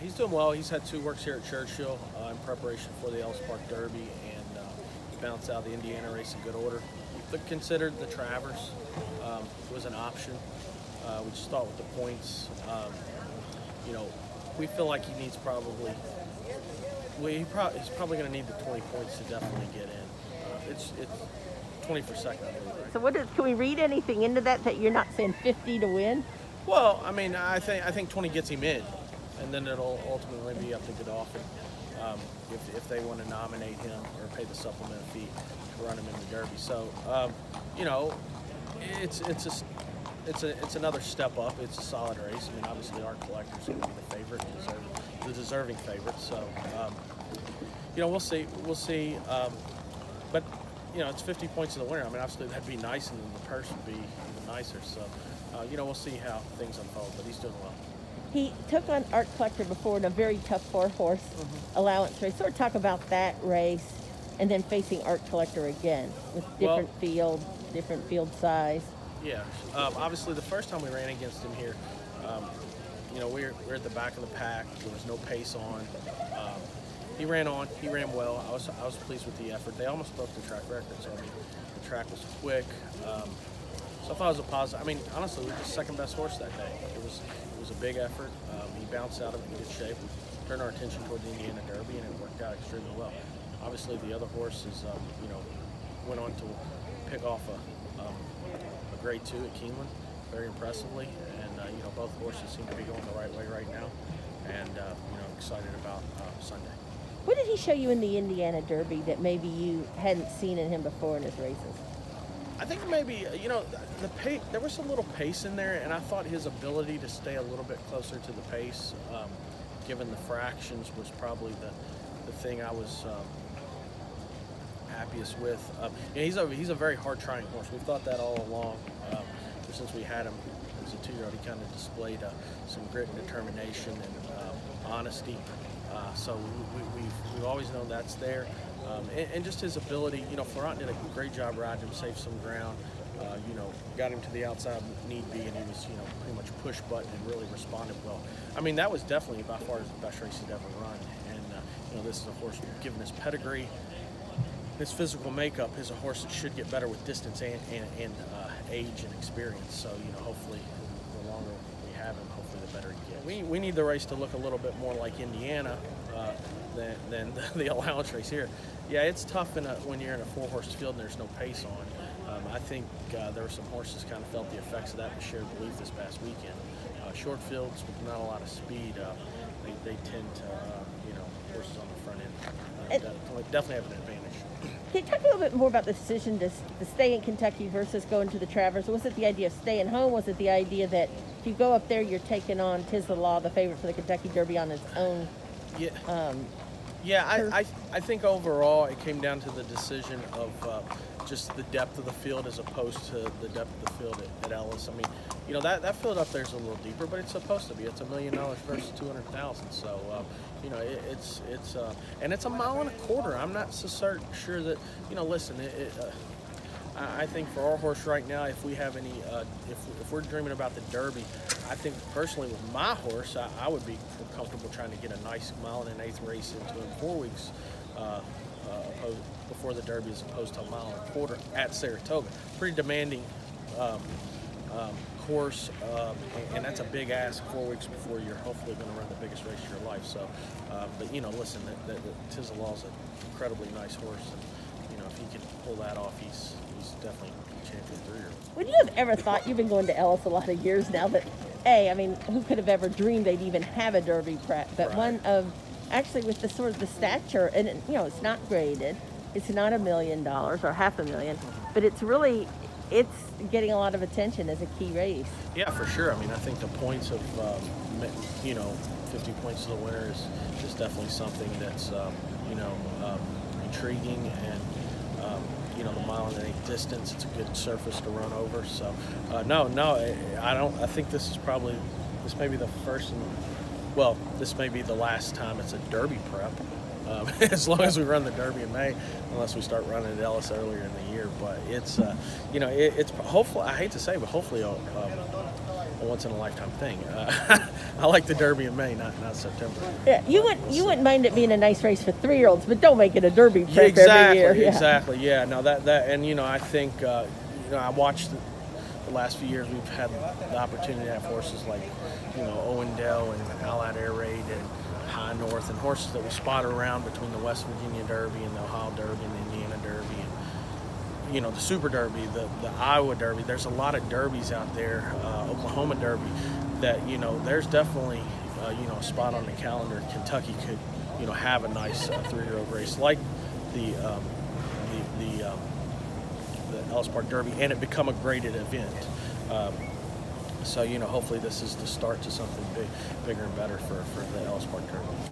he's doing well. He's had 2 works here at Churchill in preparation for the Ellis Park Derby, and he bounced out of the Indiana race in good order. He considered the Travers was an option. We just thought with the points, we feel like he needs he's probably going to need the 20 points to definitely get in. It's 20 for second, I believe. Right? So can we read anything into that you're not saying 50 to win? Well, I mean, I think 20 gets him in, and then it'll ultimately be up to Godolphin if they want to nominate him or pay the supplemental fee to run him in the Derby. So, it's another step up. It's a solid race. I mean, obviously, our collector's going to be the favorite, the deserving favorite. So, we'll see. We'll see. But it's 50 points to the winner. I mean, obviously, that'd be nice, and then the purse would be even nicer. So, we'll see how things unfold. But he's doing well. He took on Art Collector before in a very tough 4-horse allowance race. Sort of talk about that race, and then facing Art Collector again with different field size. Yeah, obviously the first time we ran against him here, we're at the back of the pack. There was no pace on. He ran well. I was pleased with the effort. They almost broke the track record, so I mean, the track was quick. So I thought it was a positive. I mean, honestly, we were the second best horse that day. It was a big effort. He bounced out of it in good shape. We turned our attention toward the Indiana Derby, and it worked out extremely well. Obviously, the other horses, went on to pick off a grade 2 at Keeneland very impressively, and both horses seem to be going the right way right now, and excited about Sunday. What did he show you in the Indiana Derby that maybe you hadn't seen in him before in his races? I think maybe, the pace, there was a little pace in there, and I thought his ability to stay a little bit closer to the pace, given the fractions, was probably the thing I was happiest with. He's a very hard-trying horse. We've thought that all along. Since we had him as a 2-year-old, he kind of displayed some grit and determination and honesty. So we've always known that's there. And just his ability, Florent did a great job riding him, saved some ground, got him to the outside need be, and he was, pretty much push button and really responded well. I mean, that was definitely by far the best race he'd ever run. And, this is a horse, given his pedigree, his physical makeup, is a horse that should get better with distance and age and experience. So, hopefully, the longer we have him, hopefully the better he gets. We need the race to look a little bit more like Indiana than the allowance race here. Yeah, it's tough when you're in a 4-horse field and there's no pace on. I think there were some horses kind of felt the effects of that in shared belief this past weekend. Short fields with not a lot of speed, they tend to, horses on the front end definitely have an advantage. Can you talk a little bit more about the decision to stay in Kentucky versus going to the Travers? Was it the idea of staying home? Was it the idea that if you go up there, you're taking on Tiz the Law, the favorite for the Kentucky Derby, on its own? I think overall it came down to the decision of just the depth of the field as opposed to the depth of the field at Ellis. I mean, that field up there is a little deeper, but it's supposed to be. It's $1 million versus $200,000. So, and it's 1.25 miles. I'm not so sure that, listen, I think for our horse right now, if we have any, if we're dreaming about the Derby, I think personally with my horse, I would be comfortable trying to get a nice 1 1/8 race into in 4 weeks before the Derby, as opposed to 1.25 miles at Saratoga. Pretty demanding course, and that's a big ask 4 weeks before you're hopefully going to run the biggest race of your life. So, but listen, Tiz the Law's an incredibly nice horse, and if he can pull that off, he's definitely a champion 3-year-old. Would you have ever thought, you've been going to Ellis a lot of years now, that who could have ever dreamed they'd even have a Derby prep? But right. One of, actually with the sort of the stature, and it's not graded, it's not $1 million or $500,000, but it's getting a lot of attention as a key race. Yeah, for sure. I mean, I think the points of 50 points to the winner is definitely something that's intriguing, and the 1.8 mile distance, it's a good surface to run over. So I don't. I think this may be the first, this may be the last time it's a Derby prep. As long as we run the Derby in May, unless we start running at Ellis earlier in the year. But it's, it's hopefully, I hate to say, but hopefully a 1 once in a lifetime thing. I like the Derby in May, not September. Yeah, you wouldn't mind it being a nice race for 3-year-olds, but don't make it a Derby prep Exactly, every year. exactly. Yeah, no, that and I think I watched the last few years we've had the opportunity to have horses like Owendale and Allied Air Raid and High North, and horses that we spot around between the West Virginia Derby and the Ohio Derby and the Indiana Derby, and the Super Derby, the Iowa Derby. There's a lot of derbies out there, Oklahoma Derby, that there's definitely a spot on the calendar. Kentucky could have a nice 3-year-old race like the Ellis Park Derby, and it become a graded event. So hopefully this is the start to something bigger and better for the Ellis Park Derby.